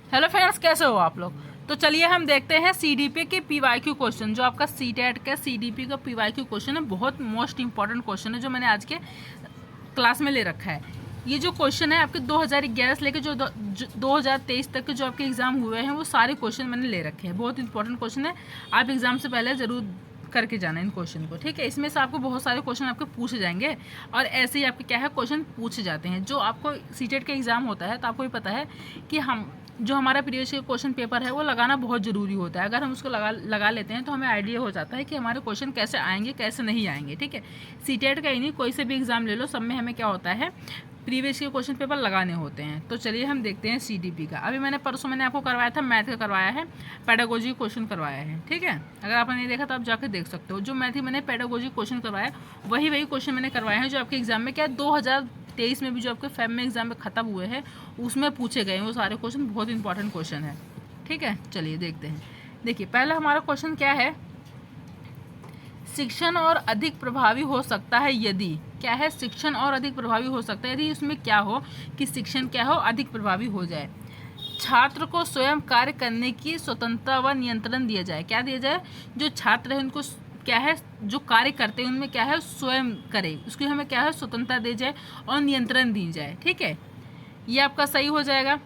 Hello friends, कैसे हो आप लोग। तो चलिए हम देखते हैं सीडीपी के पीवाईक्यू क्वेश्चन। जो आपका सीटेट का सीडीपी का पीवाईक्यू क्वेश्चन है, बहुत मोस्ट इंपॉर्टेंट क्वेश्चन है जो मैंने आज के क्लास में ले रखा है। ये जो क्वेश्चन है आपके 2011 से लेकर जो 2023 तक के जो आपके एग्जाम हुए हैं वो सारे क्वेश्चन मैंने ले रखे हैं। बहुत इंपॉर्टेंट क्वेश्चन है, आप एग्जाम से पहले ज़रूर करके जाना इन क्वेश्चन को, ठीक है। इसमें से आपको बहुत सारे क्वेश्चन आपके पूछे जाएंगे और ऐसे ही आपके क्या है क्वेश्चन पूछे जाते हैं। जो आपको सीटेट का एग्ज़ाम होता है तो आपको भी पता है कि हम जो हमारा प्रीवियस ईयर क्वेश्चन पेपर है वो लगाना बहुत ज़रूरी होता है। अगर हम उसको लगा लेते हैं तो हमें आइडिया हो जाता है कि हमारे क्वेश्चन कैसे आएंगे कैसे नहीं आएंगे, ठीक है। सीटेट का ही नहीं, कोई से भी एग्ज़ाम ले लो, सब में हमें क्या होता है प्रीवियस के क्वेश्चन पेपर लगाने होते हैं। तो चलिए हम देखते हैं सीडीपी का। अभी परसों मैंने आपको करवाया था, मैथ का करवाया है, पेडागोजी क्वेश्चन करवाया है, ठीक है। अगर आपने नहीं देखा तो आप जाकर देख सकते हो। जो मैंने पेडागोजी क्वेश्चन करवाया वही क्वेश्चन मैंने करवाए हैं जो आपके एग्जाम में क्या 2023 में भी जो आपके फेब में एग्जाम में ख़त्म हुए हैं उसमें पूछे गए हैं। वो सारे क्वेश्चन बहुत इंपॉर्टेंट क्वेश्चन है, ठीक है। चलिए देखते हैं। देखिए पहला हमारा क्वेश्चन क्या है, शिक्षण और अधिक प्रभावी हो सकता है यदि क्या है, शिक्षण और अधिक प्रभावी हो सकता है यदि उसमें क्या हो कि शिक्षण क्या हो अधिक प्रभावी हो जाए। छात्र को स्वयं कार्य करने की स्वतंत्रता व नियंत्रण दिया जाए। क्या दिया जाए, जो छात्र है उनको क्या है जो कार्य करते हैं उनमें क्या है स्वयं करे, उसकी हमें क्या है स्वतंत्रता दी जाए और नियंत्रण दी जाए, ठीक है। ये आपका सही हो जाएगा।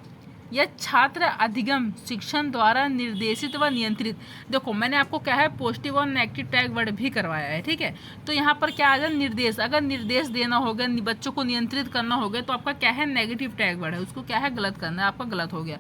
यह छात्र अधिगम शिक्षण द्वारा निर्देशित व नियंत्रित। देखो मैंने आपको क्या है पॉजिटिव और नेगेटिव टैग वर्ड भी करवाया है, ठीक है। तो यहाँ पर क्या आ जाए निर्देश, अगर निर्देश देना होगा बच्चों को नियंत्रित करना होगा तो आपका क्या है नेगेटिव टैग वर्ड है, उसको क्या है गलत करना है, आपका गलत हो गया।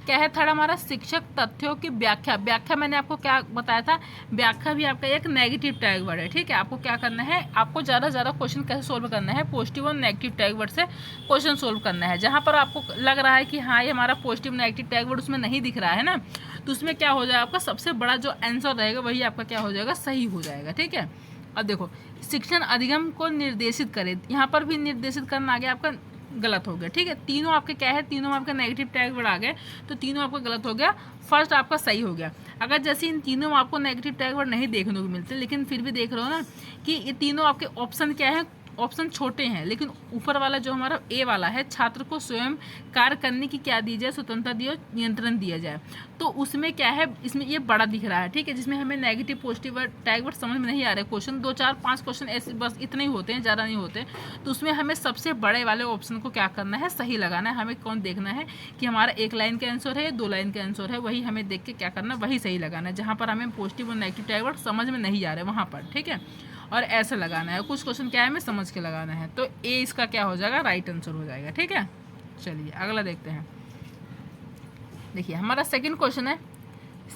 क्या है थर्ड हमारा शिक्षक तथ्यों की व्याख्या। व्याख्या मैंने आपको क्या बताया था, व्याख्या भी आपका एक नेगेटिव टैग वर्ड है, ठीक है। आपको क्या करना है, आपको ज़्यादा से ज़्यादा क्वेश्चन कैसे सोल्व करना है, पॉजिटिव और नेगेटिव टैग वर्ड से क्वेश्चन सोल्व करना है। जहाँ पर आपको लग रहा है कि हाँ ये हमारा पॉजिटिव नेगेटिव टैग वर्ड उसमें नहीं दिख रहा है ना, तो उसमें क्या हो जाएगा आपका सबसे बड़ा जो आंसर रहेगा वही आपका क्या हो जाएगा सही हो जाएगा, ठीक है। अब देखो शिक्षण अधिगम को निर्देशित करे, यहाँ पर भी निर्देशित करना आ गया आपका गलत हो गया, ठीक है। तीनों आपके क्या है, तीनों आपका नेगेटिव टैग वर्ड आ गए तो तीनों आपका गलत हो गया, फर्स्ट आपका सही हो गया। अगर जैसे इन तीनों में आपको नेगेटिव टैग वर्ड नहीं देखने को मिलते लेकिन फिर भी देख रहे हो ना कि ये तीनों आपके ऑप्शन क्या है, ऑप्शन छोटे हैं, लेकिन ऊपर वाला जो हमारा ए वाला है छात्र को स्वयं कार्य करने की क्या दी जाए स्वतंत्रता दी और नियंत्रण दिया जाए, तो उसमें क्या है इसमें ये बड़ा दिख रहा है, ठीक है। जिसमें हमें नेगेटिव पॉजिटिव टैग वर्ड समझ में नहीं आ रहे, क्वेश्चन 2 4 5 क्वेश्चन ऐसे बस इतने ही होते हैं, ज़्यादा नहीं होते। तो उसमें हमें सबसे बड़े वाले ऑप्शन को क्या करना है सही लगाना है। हमें कौन देखना है कि हमारा 1 लाइन का आंसर है 2 लाइन का आंसर है, वही हमें देख के क्या करना वही सही लगाना है। जहाँ पर हमें पॉजिटिव और नेगेटिव टैग वर्ड समझ में नहीं आ रहे वहाँ पर, ठीक है। और ऐसा लगाना है, कुछ क्वेश्चन क्या है हमें समझ के लगाना है। तो ए इसका क्या हो जाएगा राइट आंसर हो जाएगा, ठीक है। चलिए अगला देखते हैं। देखिए हमारा सेकंड क्वेश्चन है,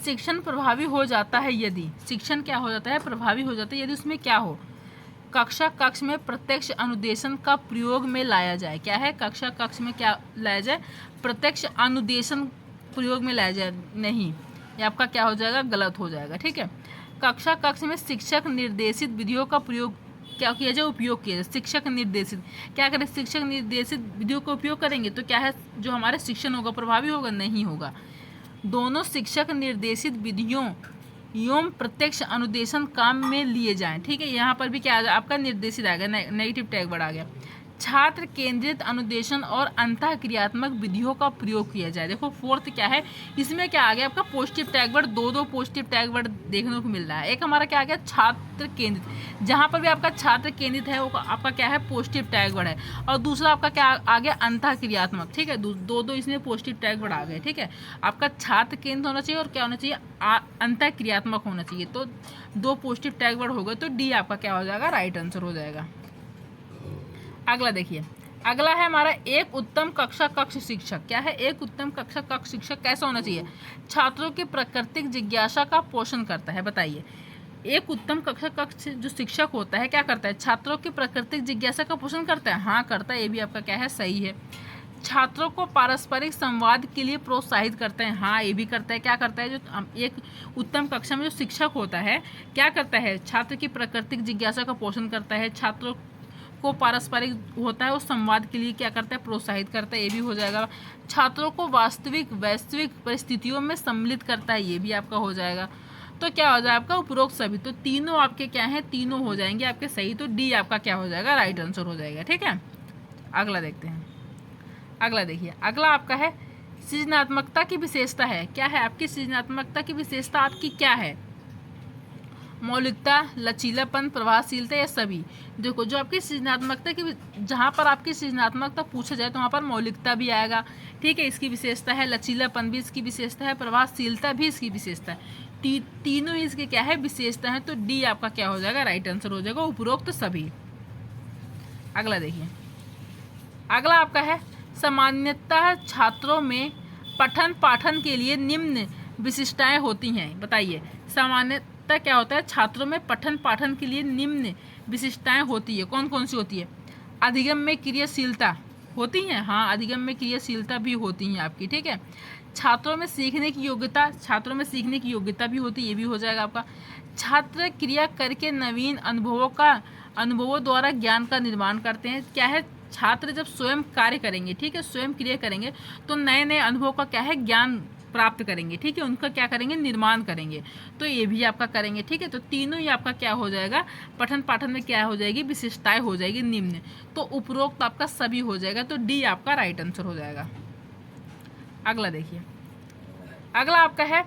शिक्षण प्रभावी हो जाता है यदि, शिक्षण क्या हो जाता है प्रभावी हो जाता है यदि उसमें क्या हो, कक्षा कक्ष में प्रत्यक्ष अनुदेशन का प्रयोग में लाया जाए। क्या है, कक्षा कक्ष में क्या लाया जाए, प्रत्यक्ष अनुदेशन प्रयोग में लाया जाए, नहीं, ये आपका क्या हो जाएगा गलत हो जाएगा, ठीक है। कक्षा कक्ष में शिक्षक निर्देशित विधियों का प्रयोग क्या किया जाए, उपयोग किया जाए। शिक्षक निर्देशित क्या करें, शिक्षक निर्देशित विधियों का उपयोग करेंगे तो क्या है जो हमारा शिक्षण होगा प्रभावी होगा, नहीं होगा। दोनों शिक्षक निर्देशित विधियों एवं प्रत्यक्ष अनुदेशन काम में लिए जाएं, ठीक है। यहाँ पर भी क्या आपका निर्देशित आ गया, नेगेटिव टैग वर्ड आ गया। छात्र केंद्रित अनुदेशन और अंतःक्रियात्मक विधियों का प्रयोग किया जाए। देखो फोर्थ क्या है, इसमें क्या आ गया आपका पॉजिटिव टैग वर्ड, दो पॉजिटिव टैग वर्ड देखने को मिल रहा है। एक हमारा क्या आ गया छात्र केंद्रित, जहाँ पर भी आपका छात्र केंद्रित है वो आपका क्या है पॉजिटिव टैग वर्ड है, और दूसरा आपका क्या आ गया अंतःक्रियात्मक, ठीक है। दो इसमें पॉजिटिव टैग वर्ड आ गए, ठीक है। आपका छात्र केंद्रित होना चाहिए और क्या होना चाहिए अंतःक्रियात्मक होना चाहिए, तो 2 पॉजिटिव टैग वर्ड हो गए तो डी आपका क्या हो जाएगा राइट आंसर हो जाएगा। अगला देखिए, अगला है हमारा एक उत्तम कक्षा कक्ष शिक्षक। क्या है, एक उत्तम कक्षा कक्ष शिक्षक कैसा होना चाहिए, छात्रों की प्राकृतिक जिज्ञासा का पोषण करता है। बताइए एक उत्तम कक्षा कक्ष जो शिक्षक होता है क्या करता है, छात्रों की प्राकृतिक जिज्ञासा का पोषण करता है, हाँ करता है, ये भी आपका क्या है सही है। छात्रों को पारस्परिक संवाद के लिए प्रोत्साहित करते हैं, हाँ ये भी करता है। क्या करता है, जो एक उत्तम कक्षा में जो शिक्षक होता है क्या करता है, छात्र की प्राकृतिक जिज्ञासा का पोषण करता है, छात्रों को पारस्परिक होता है वो संवाद के लिए क्या करता है प्रोत्साहित करता है, ये भी हो जाएगा। छात्रों को वैश्विक परिस्थितियों में सम्मिलित करता है, ये भी आपका हो जाएगा। तो क्या हो जाएगा आपका उपरोक्त सभी, तो तीनों आपके क्या हैं तीनों हो जाएंगे आपके सही, तो डी आपका क्या हो जाएगा राइट आंसर हो जाएगा, ठीक है। अगला देखते हैं। अगला देखिए, अगला आपका है सृजनात्मकता की विशेषता है, क्या है आपकी सृजनात्मकता की विशेषता आपकी क्या है? मौलिकता, लचीलापन, प्रभावशीलता या सभी? देखो जो आपकी सृजनात्मकता की, जहाँ पर आपकी सृजनात्मकता पूछा जाए तो वहाँ पर मौलिकता भी आएगा, ठीक है, इसकी विशेषता है, लचीलापन भी इसकी विशेषता है, प्रभावशीलता भी इसकी विशेषता है, तीनों इसके क्या है विशेषता है। तो डी आपका क्या हो जाएगा? राइट आंसर हो जाएगा, उपरोक्त सभी। अगला देखिए, अगला आपका है सामान्यतः छात्रों में पठन पाठन के लिए निम्न विशिष्टताएं होती हैं, बताइए। सामान्यतः क्या होता है? छात्रों में पठन पाठन के लिए निम्न विशिष्टताएं होती है, कौन कौन सी होती है? अधिगम में क्रियाशीलता होती हैं, हाँ अधिगम में क्रियाशीलता भी होती हैं आपकी, ठीक है। छात्रों में सीखने की योग्यता, छात्रों में सीखने की योग्यता भी होती है, ये भी हो जाएगा आपका। छात्र क्रिया करके नवीन अनुभवों द्वारा ज्ञान का निर्माण करते हैं, क्या है? छात्र जब स्वयं कार्य करेंगे, ठीक है, स्वयं क्रिया करेंगे तो नए नए अनुभव का क्या है? ज्ञान प्राप्त करेंगे, ठीक है, उनका क्या करेंगे? निर्माण करेंगे, तो ये भी आपका करेंगे, ठीक है। तो तीनों ही आपका क्या हो जाएगा? पठन पाठन में क्या हो जाएगी? विशिष्टताएं हो जाएगी निम्न, तो उपरोक्त आपका सभी हो जाएगा, तो डी आपका राइट आंसर हो जाएगा। अगला देखिए, अगला आपका है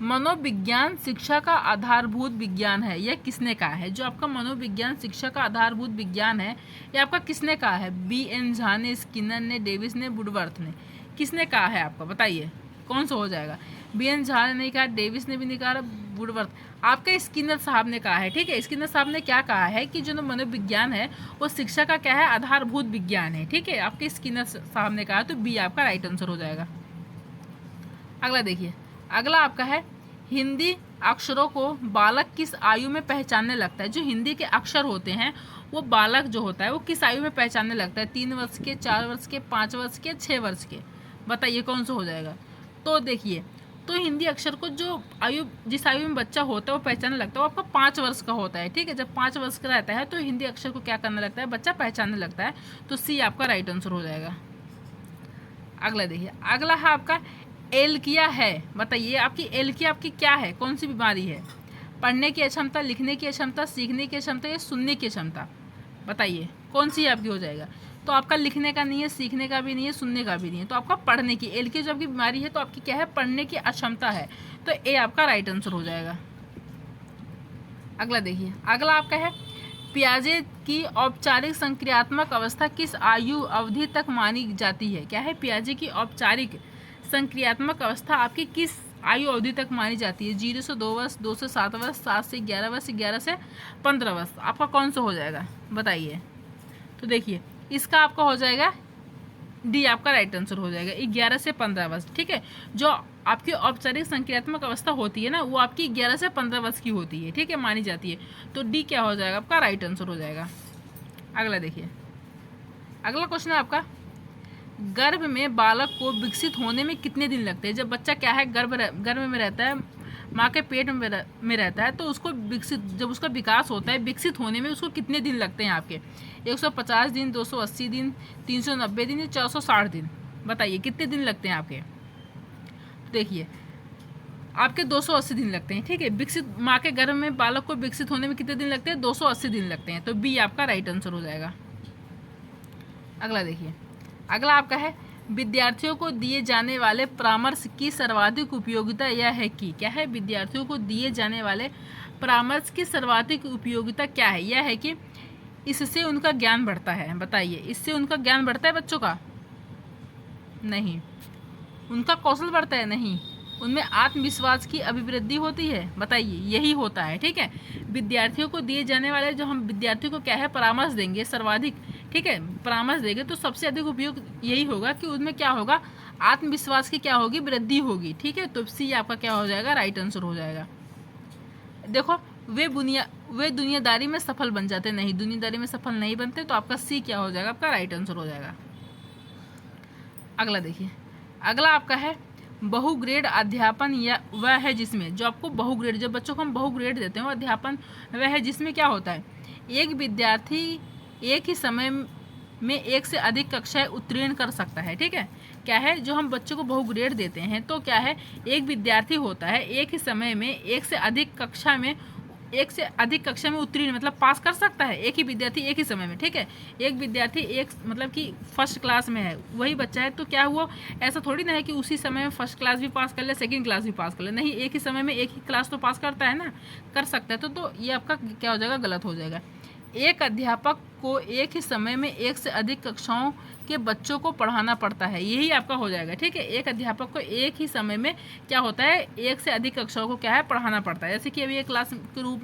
मनोविज्ञान शिक्षा का आधारभूत विज्ञान है, यह किसने कहा है? जो आपका मनोविज्ञान शिक्षा का आधारभूत विज्ञान है, यह आपका किसने कहा है? बी.एन. झा ने, स्किनर ने, डेविस ने, वुडवर्थ ने, किसने कहा है आपका? बताइए कौन सा हो जाएगा? बी.एन. झा ने नहीं कहा, डेविस ने भी नहीं कहा, वुडवर्थ, आपका स्किनर साहब ने कहा है, ठीक है। स्किनर साहब ने क्या कहा है कि जो मनोविज्ञान है वो शिक्षा का क्या है? आधारभूत विज्ञान है, ठीक है, आपके स्किनर साहब ने कहा, तो बी आपका राइट आंसर हो जाएगा। अगला देखिए, अगला आपका है हिंदी अक्षरों को बालक किस आयु में पहचानने लगता है? जो हिंदी के अक्षर होते हैं वो बालक जो होता है वो किस आयु में पहचानने लगता है? 3 वर्ष के, 4 वर्ष के, 5 वर्ष के, 6 वर्ष के, बताइए कौन सा हो जाएगा? तो देखिए, तो हिंदी अक्षर को जो आयु, जिस आयु में बच्चा होता है वो पहचानने लगता है वो आपका 5 वर्ष का होता है, ठीक है। जब 5 वर्ष का रहता है तो हिंदी अक्षर को क्या करने लगता है? बच्चा पहचानने लगता है, तो सी आपका राइट आंसर हो जाएगा। अगला देखिए, अगला है आपका एलकिया है, बताइए आपकी एलकिया आपकी क्या है? कौन सी बीमारी है? पढ़ने की अक्षमता, लिखने की अक्षमता, सीखने की अक्षमता या सुनने की अक्षमता, बताइए कौन सी आपकी हो जाएगा? तो आपका लिखने का नहीं है, सीखने का भी नहीं है, सुनने का भी नहीं है, तो आपका पढ़ने की, एलकिया जो आपकी बीमारी है तो आपकी क्या है? पढ़ने की अक्षमता है, तो ए आपका राइट आंसर हो जाएगा। अगला देखिए, अगला आपका है पियाजे की औपचारिक संक्रियात्मक अवस्था किस आयु अवधि तक मानी जाती है? क्या है? पियाजे की औपचारिक संक्रियात्मक अवस्था आपकी किस आयु अवधि तक मानी जाती है? 0 से 2 वर्ष, 2 से 7 वर्ष, 7 से 11 वर्ष, 11 से 15 वर्ष, आपका कौन सा हो जाएगा? बताइए। तो देखिए, इसका आपका हो जाएगा डी आपका राइट आंसर हो जाएगा, 11 से 15 वर्ष, ठीक है। जो आपकी औपचारिक संक्रियात्मक अवस्था होती है ना वो आपकी 11 से 15 वर्ष की होती है, ठीक है, मानी जाती है, तो डी क्या हो जाएगा? आपका राइट आंसर हो जाएगा। अगला देखिए, अगला क्वेश्चन है आपका गर्भ में बालक को विकसित होने में कितने दिन लगते हैं? जब बच्चा क्या है गर्भ में रहता है, माँ के पेट में रहता है, तो उसको विकसित, जब उसका विकास होता है, विकसित होने में उसको कितने दिन लगते हैं आपके? 150 दिन, 280 दिन, 390 दिन या 460 दिन, बताइए कितने दिन लगते हैं आपके? देखिए आपके 280 दिन लगते हैं, ठीक है। विकसित माँ के गर्भ में बालक को विकसित होने में कितने दिन लगते हैं? 280 दिन लगते हैं, तो बी आपका राइट आंसर हो जाएगा। अगला देखिए, अगला आपका है विद्यार्थियों को दिए जाने वाले परामर्श की सर्वाधिक उपयोगिता यह है कि, क्या है? विद्यार्थियों को दिए जाने वाले परामर्श की सर्वाधिक उपयोगिता क्या है? यह है कि इससे उनका ज्ञान बढ़ता है, बताइए इससे उनका ज्ञान बढ़ता है बच्चों का? नहीं। उनका कौशल बढ़ता है? नहीं। उनमें आत्मविश्वास की अभिवृद्धि होती है, बताइए यही होता है, ठीक है। विद्यार्थियों को दिए जाने वाले, जो हम विद्यार्थियों को क्या है परामर्श देंगे सर्वाधिक, ठीक है, परामर्श देंगे तो सबसे अधिक उपयोग यही होगा कि उसमें क्या होगा? आत्मविश्वास की क्या होगी? वृद्धि होगी, ठीक है। तो सी आपका क्या हो जाएगा? राइट आंसर हो जाएगा। देखो वे दुनियादारी में सफल बन जाते, नहीं, दुनियादारी में सफल नहीं बनते, तो आपका सी क्या हो जाएगा? आपका राइट आंसर हो जाएगा। अगला देखिए, अगला आपका है बहुग्रेड अध्यापन, या वह है जिसमें, जो आपको बहुग्रेड, जब बच्चों को हम बहुग्रेड देते हैं वो अध्यापन वह है जिसमें क्या होता है? एक विद्यार्थी एक ही समय में एक से अधिक कक्षाएं उत्तीर्ण कर सकता है, ठीक है। क्या है? जो हम बच्चों को बहुग्रेड देते हैं तो क्या है? एक विद्यार्थी होता है एक ही समय में एक से अधिक कक्षा में एक से अधिक कक्षा में उत्तीर्ण मतलब पास कर सकता है एक ही विद्यार्थी एक ही समय में, ठीक है। एक विद्यार्थी एक मतलब कि फर्स्ट क्लास में है, वही बच्चा है, तो क्या हुआ, ऐसा थोड़ी ना है कि उसी समय में फर्स्ट क्लास भी पास कर ले, सेकंड क्लास भी पास कर ले, नहीं, एक ही समय में एक ही क्लास तो पास करता है ना, कर सकता है। तो ये आपका क्या हो जाएगा, गलत हो जाएगा। एक अध्यापक को एक ही समय में एक से अधिक कक्षाओं के बच्चों को पढ़ाना पड़ता है, यही आपका हो जाएगा, ठीक है। एक अध्यापक को एक ही समय में क्या होता है, एक से अधिक कक्षाओं को क्या है, पढ़ाना पड़ता है। जैसे कि अभी एक क्लास के रूप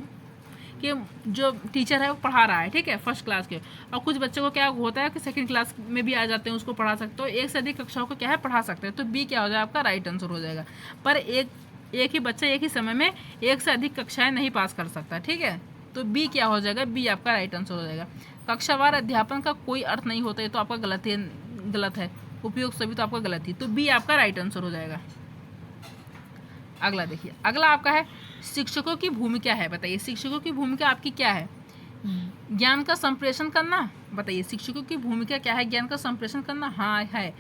के जो टीचर है वो पढ़ा रहा है, ठीक है, फर्स्ट क्लास के, और कुछ बच्चों को क्या होता है कि सेकंड क्लास में भी आ जाते हैं, उसको पढ़ा सकते हो, एक से अधिक कक्षाओं को क्या है, पढ़ा सकते हैं। तो बी क्या हो जाएगा, आपका राइट आंसर हो जाएगा। पर एक ही बच्चा एक ही समय में एक से अधिक कक्षाएं नहीं पास कर सकता, ठीक है। तो बी क्या हो जाएगा, बी आपका राइट आंसर हो जाएगा। कक्षावार अध्यापन का कोई अर्थ नहीं होता, ये तो आपका गलत है। उपयोग सभी तो आपका गलत ही, तो बी आपका राइट आंसर हो जाएगा। अगला देखिए, अगला आपका है शिक्षकों की भूमिका है, बताइए शिक्षकों की भूमिका आपकी क्या है, ज्ञान का संप्रेषण करना। बताइए शिक्षकों की भूमिका क्या है, ज्ञान का संप्रेषण करना। हाँ है,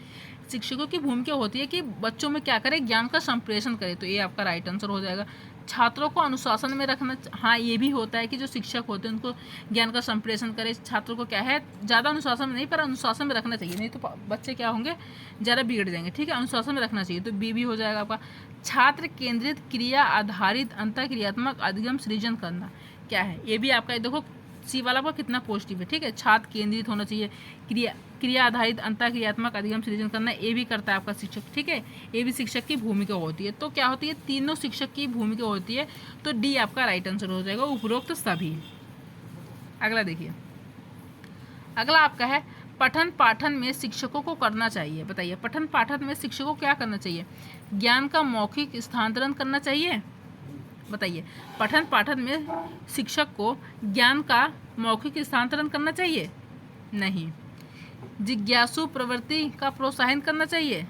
शिक्षकों की भूमिका होती है कि बच्चों में क्या करे, ज्ञान का संप्रेषण करे, तो ये आपका राइट आंसर हो जाएगा। छात्रों को अनुशासन में रखना, हाँ ये भी होता है कि जो शिक्षक होते हैं उनको ज्ञान का संप्रेषण करे, छात्रों को क्या है, ज़्यादा अनुशासन में नहीं पर अनुशासन में रखना चाहिए, नहीं तो बच्चे क्या होंगे, ज़्यादा बिगड़ जाएंगे, ठीक है, अनुशासन में रखना चाहिए, तो बी भी हो जाएगा आपका। छात्र केंद्रित क्रिया आधारित अंतःक्रियात्मक अधिगम सृजन करना क्या है, ये भी आपका, देखो सी वाला पर कितना पॉजिटिव है, ठीक है। छात्र केंद्रित होना चाहिए, क्रिया आधारित अंतःक्रियात्मक अधिगम सृजन करना, ये भी करता है आपका शिक्षक, ठीक है, ये भी शिक्षक की भूमिका होती है। तो क्या होती है, तीनों शिक्षक की भूमिका होती है, तो डी आपका राइट आंसर हो जाएगा, उपरोक्त सभी। अगला देखिए, अगला आपका है पठन पाठन में शिक्षकों को करना चाहिए। बताइए पठन पाठन में शिक्षकों को क्या करना चाहिए, ज्ञान का मौखिक स्थानांतरण करना चाहिए। बताइए पठन पाठन में शिक्षक को ज्ञान का मौखिक स्थानांतरण करना चाहिए, नहीं। जिज्ञासु प्रवृत्ति का प्रोत्साहन करना चाहिए।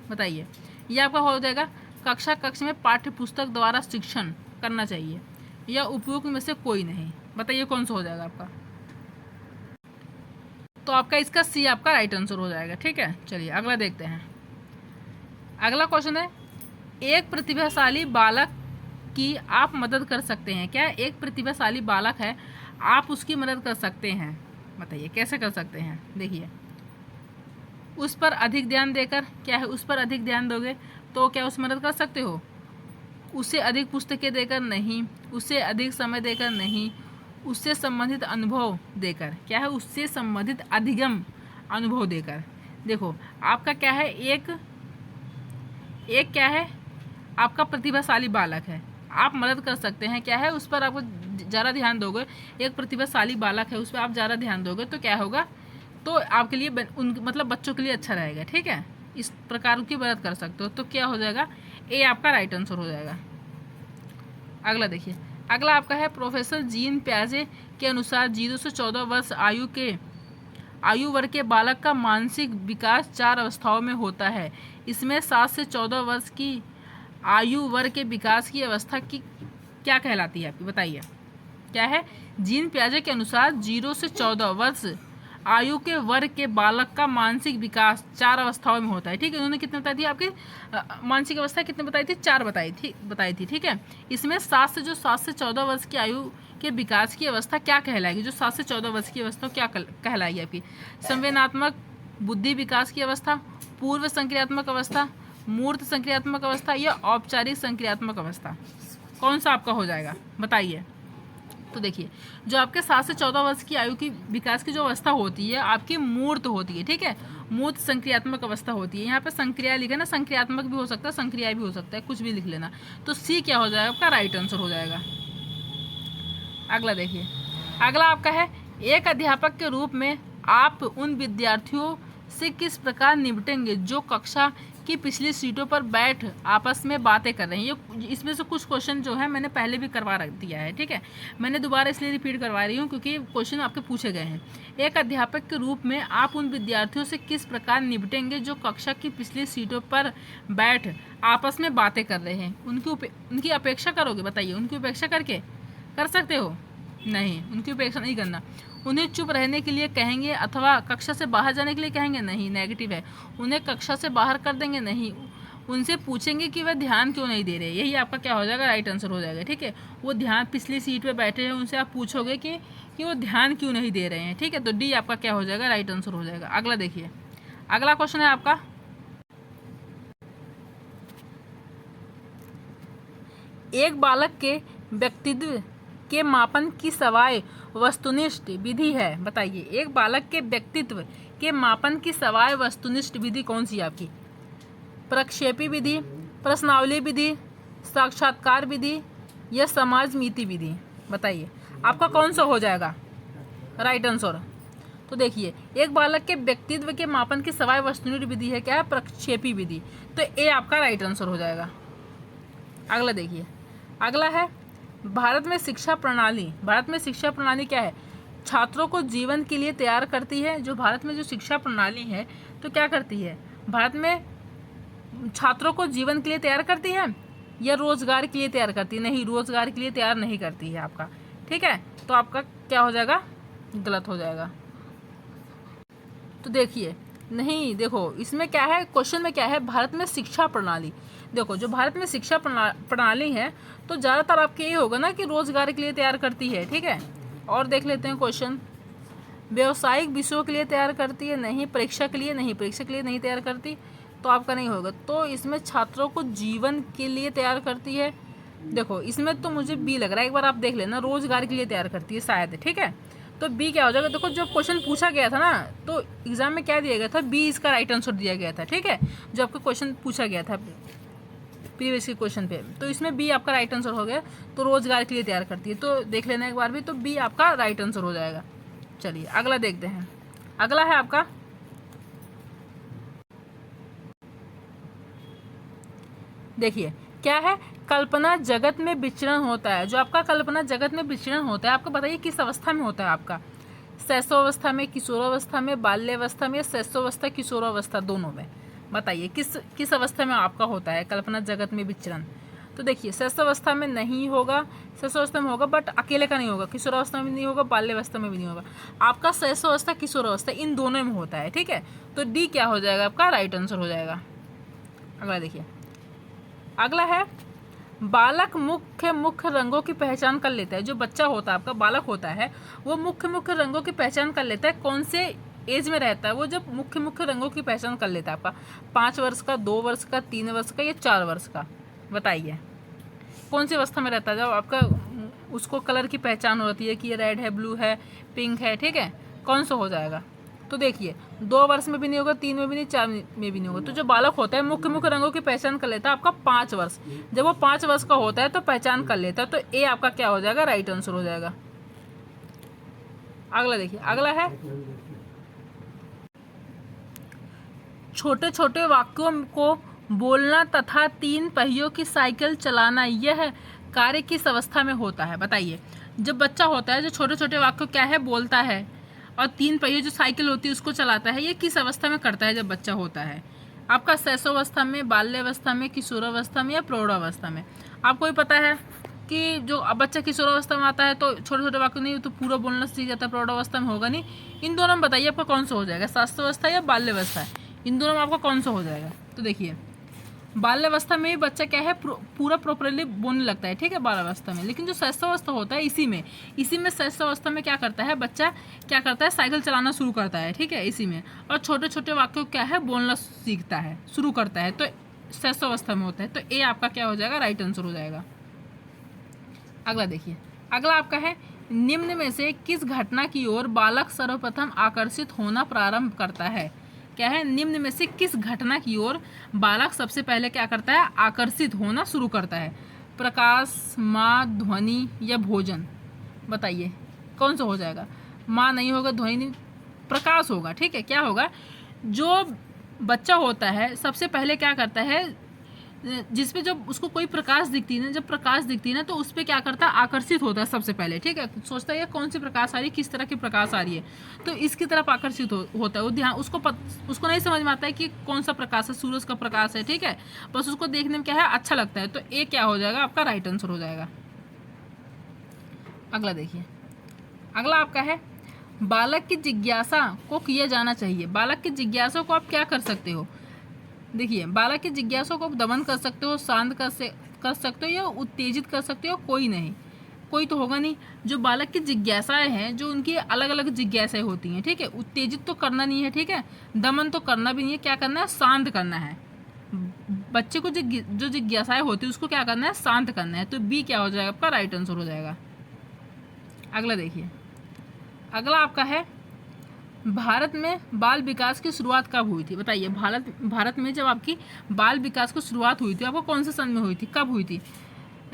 बताइए ये आपका हो जाएगा कक्ष में पाठ्य पुस्तक द्वारा शिक्षण करना चाहिए, या उपयोग में से कोई नहीं। बताइए कौन सा हो जाएगा आपका, तो आपका इसका सी आपका राइट आंसर हो जाएगा, ठीक है। चलिए अगला देखते हैं। अगला क्वेश्चन है, एक प्रतिभाशाली बालक की आप मदद कर सकते हैं क्या। एक प्रतिभाशाली बालक है, आप उसकी मदद कर सकते हैं। बताइए कैसे कर सकते हैं, देखिए उस पर अधिक ध्यान देकर, क्या है, उस पर अधिक ध्यान दोगे तो क्या उस मदद कर सकते हो। उससे अधिक पुस्तकें देकर नहीं, उससे अधिक समय देकर नहीं, उससे संबंधित अनुभव देकर, क्या है, उससे संबंधित अधिगम अनुभव देकर। देखो आपका क्या है, एक क्या है, आपका प्रतिभाशाली बालक है, आप मदद कर सकते हैं, क्या है, उस पर आपको ज़्यादा ध्यान दोगे। एक प्रतिभाशाली बालक है, उस पर आप ज़्यादा ध्यान दोगे तो क्या होगा, तो आपके लिए मतलब बच्चों के लिए अच्छा रहेगा, ठीक है। इस प्रकार की मदद कर सकते हो, तो क्या हो जाएगा, ए आपका राइट आंसर हो जाएगा। अगला देखिए, अगला आपका है प्रोफेसर जीन प्याजे के अनुसार 0 से 14 वर्ष आयु वर्ग के बालक का मानसिक विकास 4 अवस्थाओं में होता है। इसमें 7 से 14 वर्ष की आयु वर्ग के विकास की अवस्था की क्या कहलाती है आपकी। बताइए क्या है, जीन प्याजे के अनुसार 0 से 14 वर्ष आयु के वर्ग के बालक का मानसिक विकास 4 अवस्थाओं में होता है, ठीक है। उन्होंने कितने बताई थी आपकी मानसिक अवस्था, कितने बताई थी, 4 बताई थी, ठीक है। इसमें 7 से 14 वर्ष की आयु के विकास की अवस्था क्या कहलाएगी, जो 7 से 14 वर्ष की अवस्था क्या कहलाएगी आपकी, संवेदनात्मक बुद्धि विकास की अवस्था, पूर्व संक्रियात्मक अवस्था, मूर्त संक्रियात्मक अवस्था, या औपचारिक संक्रियात्मक अवस्था, कौन सा आपका हो जाएगा बताइए। तो देखिए जो आपके 7 से 14 वर्ष की आयु की विकास की जो अवस्था होती है आपकी मूर्त होती है, ठीक है, मूर्त संक्रियात्मक अवस्था होती है। यहाँ पे संक्रिया लिखा ना, संक्रियात्मक भी हो सकता है, संक्रिया भी हो सकता है, कुछ भी लिख लेना। तो सी क्या हो जाएगा आपका राइट आंसर हो जाएगा। अगला देखिए, अगला आपका है एक अध्यापक के रूप में आप उन विद्यार्थियों से किस प्रकार निपटेंगे जो कक्षा की पिछली सीटों पर बैठ आपस में बातें कर रहे हैं। ये इसमें से कुछ क्वेश्चन जो है मैंने पहले भी करवा रख दिया है, ठीक है। मैंने दोबारा इसलिए रिपीट करवा रही हूँ क्योंकि क्वेश्चन आपके पूछे गए हैं। एक अध्यापक के रूप में आप उन विद्यार्थियों से किस प्रकार निपटेंगे जो कक्षा की पिछली सीटों पर बैठ आपस में बातें कर रहे हैं। उनकी अपेक्षा करोगे, बताइए उनकी उपेक्षा करके कर सकते हो, नहीं, उनकी उपेक्षा नहीं करना। उन्हें चुप रहने के लिए कहेंगे अथवा कक्षा से बाहर जाने के लिए कहेंगे, नहीं, नेगेटिव है। उन्हें कक्षा से बाहर कर देंगे, नहीं। उनसे पूछेंगे कि वह ध्यान क्यों नहीं दे रहे। यही आपका क्या हो जाएगा, राइट आंसर हो जाएगा। ठीक है, वो ध्यान पिछली सीट पे बैठे हैं, उनसे आप पूछोगे कि वो ध्यान क्यों नहीं दे रहे हैं। ठीक है, तो डी आपका क्या हो जाएगा, राइट आंसर हो जाएगा। अगला देखिए, अगला क्वेश्चन है आपका, एक बालक के व्यक्तित्व के मापन की सवाय वस्तुनिष्ठ विधि है। बताइए, एक बालक के व्यक्तित्व के मापन की सवाय वस्तुनिष्ठ विधि कौन सी है आपकी? प्रक्षेपी विधि, प्रश्नावली विधि, साक्षात्कार विधि या समाज नीति विधि? बताइए आपका कौन सा हो जाएगा राइट आंसर। तो देखिए, एक बालक के व्यक्तित्व के मापन की सवाय वस्तुनिष्ठ विधि है क्या है, प्रक्षेपी विधि। तो ए आपका राइट आंसर हो जाएगा। अगला देखिए, अगला है भारत में शिक्षा प्रणाली। भारत में शिक्षा प्रणाली क्या है, छात्रों को जीवन के लिए तैयार करती है। जो भारत में जो शिक्षा प्रणाली है तो क्या करती है, भारत में छात्रों को जीवन के लिए तैयार करती है या रोजगार के लिए तैयार करती है? नहीं, रोजगार के लिए तैयार नहीं करती है आपका। ठीक है, तो आपका क्या हो जाएगा, गलत हो जाएगा। तो देखिए, नहीं, देखो इसमें क्या है, क्वेश्चन में क्या है, भारत में शिक्षा प्रणाली। देखो, जो भारत में शिक्षा प्रणाली है तो ज़्यादातर आपके ये होगा ना कि रोजगार के लिए तैयार करती है। ठीक है, और देख लेते हैं क्वेश्चन, व्यवसायिक विषयों के लिए तैयार करती है? नहीं, परीक्षा के लिए नहीं, परीक्षा के लिए नहीं तैयार करती, तो आपका नहीं होगा। तो इसमें छात्रों को जीवन के लिए तैयार करती है। देखो इसमें तो मुझे बी लग रहा है, एक बार आप देख लेना, रोजगार के लिए तैयार करती है शायद। ठीक है, तो बी क्या हो जाएगा। देखो जब क्वेश्चन पूछा गया था ना तो एग्जाम में क्या दिया गया था, बी इसका राइट आंसर दिया गया था। ठीक है, जो आपका क्वेश्चन पूछा गया था प्रीवियस के क्वेश्चन पे, तो इसमें बी आपका राइट आंसर हो गया। तो रोजगार के लिए तैयार करती है, तो देख लेना एक बार भी, तो बी आपका राइट आंसर हो जाएगा। चलिए अगला देखते हैं, अगला है आपका, देखिए क्या है, कल्पना जगत में विचरण होता है। जो आपका कल्पना जगत में विचरण होता है, आपको बताइए किस अवस्था में होता है आपका, शैशवावस्था में, किशोरावस्था में, बाल्यावस्था में, शैशवावस्था किशोरावस्था, दोनों में? बताइए किस अवस्था में आपका होता है कल्पना जगत में विचरण। तो देखिए शैशवावस्था में नहीं होगा, शैशवावस्था में होगा बट अकेले का नहीं होगा, किशोरावस्था में नहीं होगा, बाल्यावस्था में भी नहीं होगा। आपका शैशवावस्था किशोरावस्था इन दोनों में होता है। ठीक है, तो डी क्या हो जाएगा आपका, राइट आंसर हो जाएगा। अगला देखिए, अगला है बालक मुख्य रंगों की पहचान कर लेता है। जो बच्चा होता है आपका, बालक होता है, वो मुख्य रंगों की पहचान कर लेता है। कौन से एज में रहता है वो जब मुख्य रंगों की पहचान कर लेता है आपका? 5 वर्ष का, 2 वर्ष का, 3 वर्ष का या 4 वर्ष का? बताइए कौन सी अवस्था में रहता है जब आपका उसको कलर की पहचान होती है कि ये रेड है, ब्लू है, पिंक है? ठीक है, कौन सा हो जाएगा? तो देखिए 2 वर्ष में भी नहीं होगा, 3 में भी नहीं, 4 में भी नहीं होगा। तो जो बालक होता है मुख्य रंगों की पहचान कर लेता है आपका 5 वर्ष। जब वो 5 वर्ष का होता है तो पहचान कर लेता है, तो ए आपका क्या हो जाएगा, राइट आंसर हो जाएगा। अगला देखिए, अगला है छोटे छोटे वाक्यों को बोलना तथा 3 पहियों की साइकिल चलाना, यह कार्य किस अवस्था में होता है? बताइए, जब बच्चा होता है जो छोटे छोटे वाक्य क्या है, बोलता है, और 3 पहिए जो साइकिल होती है उसको चलाता है, ये किस अवस्था में करता है जब बच्चा होता है? आपका शैशवावस्था में, बाल्यावस्था में, किशोरावस्था में या प्रौढ़ावस्था में? आपको भी पता है कि जो अब बच्चा किशोरावस्था में आता है तो छोटे छोटे वाक्य नहीं तो पूरा बोलना सीख जाता है, प्रौढ़ावस्था में होगा नहीं। इन दोनों में बताइए आपका कौन सा हो जाएगा, शैशवावस्था या बाल्यावस्था? इन दोनों में आपका कौन सा हो जाएगा? तो देखिए बाल्यावस्था में भी बच्चा क्या है, पूरा प्रॉपरली बोलने लगता है। ठीक है, बाल्यावस्था में। लेकिन जो शैशवावस्था होता है इसी में शैशवावस्था में क्या करता है बच्चा, क्या करता है, साइकिल चलाना शुरू करता है। ठीक है, इसी में, और छोटे छोटे वाक्यों क्या है, बोलना सीखता है, शुरू करता है, तो शैशवावस्था में होता है। तो ए आपका क्या हो जाएगा, राइट आंसर हो जाएगा। अगला देखिए, अगला आपका है निम्न में से किस घटना की ओर बालक सर्वप्रथम आकर्षित होना प्रारंभ करता है? क्या है, निम्न में से किस घटना की ओर बालक सबसे पहले क्या करता है, आकर्षित होना शुरू करता है? प्रकाश, माँ, ध्वनि या भोजन? बताइए कौन सा हो जाएगा? माँ नहीं होगा, ध्वनि नहीं, प्रकाश होगा। ठीक है, क्या होगा, जो बच्चा होता है सबसे पहले क्या करता है, जिसपे जब उसको कोई प्रकाश दिखती है ना, जब प्रकाश दिखती है ना तो उस पर क्या करता है, आकर्षित होता है सबसे पहले। ठीक है, सोचता है कौन सी प्रकाश आ रही है, किस तरह की प्रकाश आ रही है, तो इसकी तरफ आकर्षित होता है वो। ध्यान उसको नहीं समझ में आता है कि कौन सा प्रकाश है, सूरज का प्रकाश है। ठीक है, बस उसको देखने में क्या है, अच्छा लगता है। तो ए क्या हो जाएगा आपका, राइट आंसर हो जाएगा। अगला देखिए, अगला आपका है बालक की जिज्ञासा को किया जाना चाहिए। बालक की जिज्ञासा को आप क्या कर सकते हो, देखिए, बालक की जिज्ञासा को दमन कर सकते हो, शांत कर सकते हो या उत्तेजित कर सकते हो, कोई नहीं, कोई तो होगा नहीं। जो बालक की जिज्ञासाएं हैं, जो उनकी अलग अलग जिज्ञासाएं होती हैं, ठीक है, उत्तेजित तो करना नहीं है, ठीक है, दमन तो करना भी नहीं है, क्या करना है, शांत करना है। बच्चे को जो जिज्ञासाएं होती है उसको क्या करना है, शांत करना है। तो बी क्या हो जाएगा आपका, राइट आंसर हो जाएगा। अगला देखिए, अगला आपका है, भारत में बाल विकास की शुरुआत कब हुई थी? बताइए, भारत में जब आपकी बाल विकास की शुरुआत हुई थी, आपको कौन से सन में हुई थी, कब हुई थी?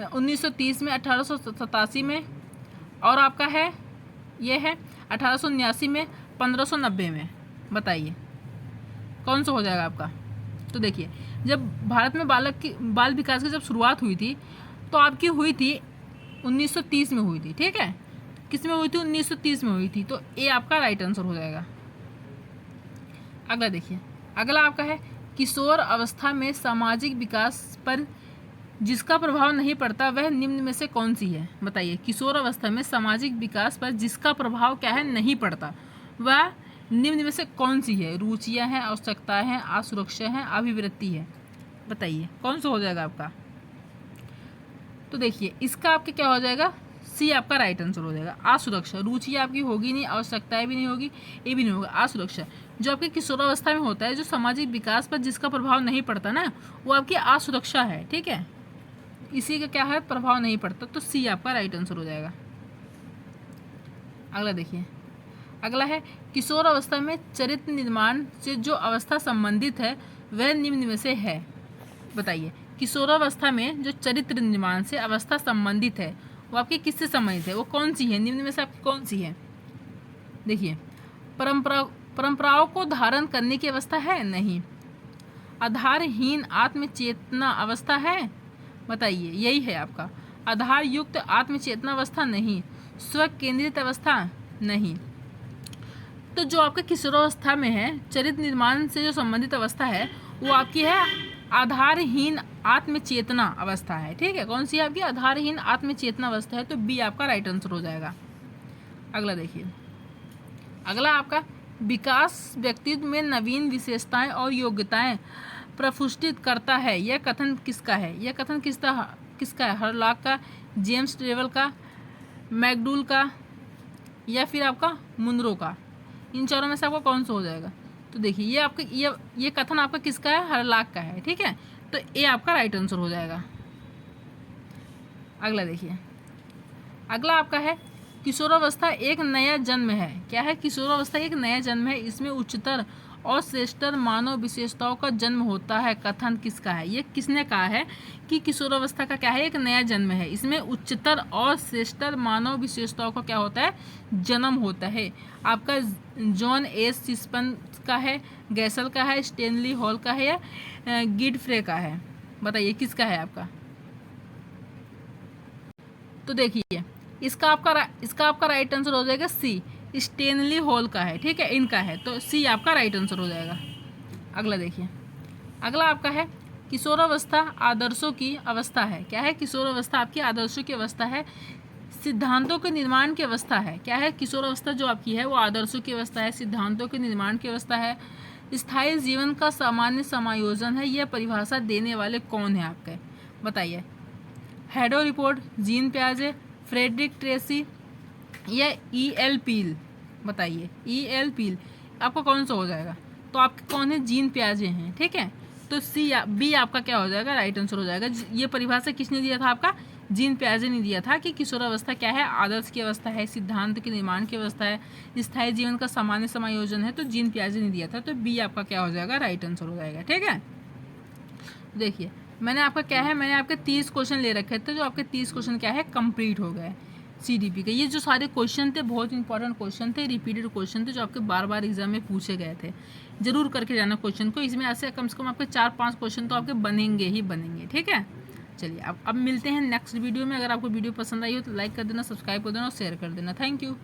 1930 में, 1887 में, और आपका है ये है 1889 में, 1590 में। बताइए कौन सा हो जाएगा आपका? तो देखिए, जब भारत में बाल विकास की जब शुरुआत हुई थी तो आपकी हुई थी 1930 में हुई थी, ठीक है। किस में हुई थी? 1930 में हुई थी। तो ए आपका राइट आंसर हो जाएगा। अगला देखिए, अगला आपका है, किशोर अवस्था में सामाजिक विकास पर जिसका प्रभाव नहीं पड़ता वह निम्न में से कौन सी है? बताइए, किशोर अवस्था में सामाजिक विकास पर जिसका प्रभाव क्या है, नहीं पड़ता, वह निम्न में से कौन सी है? रुचियां हैं, आवश्यकताएं हैं, असुरक्षा है, अभिवृत्ति है। बताइए कौन सा हो जाएगा आपका? तो देखिए, इसका आपके क्या हो जाएगा, सी आपका राइट आंसर हो जाएगा। असुरक्षा, रुचि आपकी होगी नहीं, आवश्यकताएं भी नहीं होगी, ये भी नहीं होगा। असुरक्षा जो आपके किशोरावस्था में होता है, जो सामाजिक विकास पर जिसका प्रभाव नहीं पड़ता ना, वो आपकी असुरक्षा है, ठीक है, इसी का क्या है, प्रभाव नहीं पड़ता। तो सी आपका राइट आंसर हो जाएगा। अगला देखिए, अगला है, किशोर अवस्था में चरित्र निर्माण से जो अवस्था संबंधित है वह निम्न में से है। बताइए, किशोरावस्था में जो चरित्र निर्माण से अवस्था संबंधित है वो आपकी किससे संबंधित है, वो कौन सी है, निम्न में से आपकी कौन सी है? देखिए, परंपराओं को धारण करने की अवस्था है, नहीं। आधारहीन आत्मचेतना अवस्था है, बताइए, यही है आपका। आधार युक्त आत्मचेतना अवस्था, नहीं। स्व केंद्रित अवस्था, नहीं। तो जो आपके किशोरावस्था में है, चरित्र निर्माण से जो संबंधित अवस्था है वो आपकी है आधारहीन आत्मचेतना अवस्था है, ठीक है। कौन सी है आपकी? आधारहीन आत्मचेतना अवस्था है। तो बी आपका राइट आंसर हो जाएगा। अगला देखिए, अगला आपका, विकास व्यक्तित्व में नवीन विशेषताएं और योग्यताएं प्रफुष्टित करता है, यह कथन किसका है? यह कथन किसका है? हरलॉक का, जेम्स ट्रेवल का, मैकडूल का, या फिर आपका मुनरो का? इन चारों में से आपका कौन सा हो जाएगा? तो देखिए, ये आपका ये कथन आपका किसका है? हरलॉक का है, ठीक है। तो ए आपका राइट आंसर हो जाएगा। अगला देखिए, अगला आपका है, किशोरावस्था एक नया जन्म है। क्या है? किशोरावस्था एक नया जन्म है, इसमें उच्चतर और श्रेष्ठतर मानव विशेषताओं का जन्म होता है। कथन किसका है? ये किसने कहा है कि किशोरावस्था का क्या है? एक नया जन्म है, इसमें उच्चतर और श्रेष्ठतर मानव विशेषताओं का क्या होता है? जन्म होता है। आपका जॉन एस सिस्पन का है, गैसल का है, स्टेनली हॉल का है, या गिडफ्रे का है? बताइए किसका है आपका? तो देखिए, इसका आपका राइट आंसर हो जाएगा सी, स्टेनली हॉल का है, ठीक है, इनका है। तो सी आपका राइट आंसर हो जाएगा। अगला देखिए, अगला आपका है, किशोरावस्था आदर्शों की अवस्था है। क्या है? किशोरावस्था आपकी आदर्शों की अवस्था है, सिद्धांतों के निर्माण की अवस्था है। क्या है? किशोरावस्था जो आपकी है वो आदर्शों की अवस्था है, सिद्धांतों के निर्माण की अवस्था है, स्थायी जीवन का सामान्य समायोजन है। यह परिभाषा देने वाले कौन है आपके? बताइए, हेडो रिपोर्ट, जीन पियाजे, फ्रेडरिक ट्रेसी, या E.L. पील? बताइए, E.L. पील आपका कौन सा हो जाएगा? तो आपके कौन है? जीन पियाजे हैं, ठीक है। तो बी आपका क्या हो जाएगा? राइट आंसर हो जाएगा। ये परिभाषा किसने दिया था? आपका जीन पियाजे ने दिया था कि किशोरावस्था क्या है? आदर्श की अवस्था है, सिद्धांत के निर्माण की अवस्था है, स्थायी जीवन का सामान्य समायोजन है। तो जीन पियाजे ने दिया था। तो बी आपका क्या हो जाएगा? राइट आंसर हो जाएगा, ठीक है। देखिए, मैंने आपका क्या है, मैंने आपके 30 क्वेश्चन ले रखे थे, जो आपके 30 क्वेश्चन क्या है, कंप्लीट हो गए CDP के। ये जो सारे क्वेश्चन थे बहुत इंपॉर्टेंट क्वेश्चन थे, रिपीटेड क्वेश्चन थे, जो आपके बार बार एग्जाम में पूछे गए थे। जरूर करके जाना क्वेश्चन को, इसमें ऐसे कम से कम आपके 4-5 क्वेश्चन तो आपके बनेंगे ही बनेंगे, ठीक है। चलिए, अब मिलते हैं नेक्स्ट वीडियो में। अगर आपको वीडियो पसंद आई हो तो लाइक कर देना, सब्सक्राइब कर देना और शेयर कर देना। Thank you.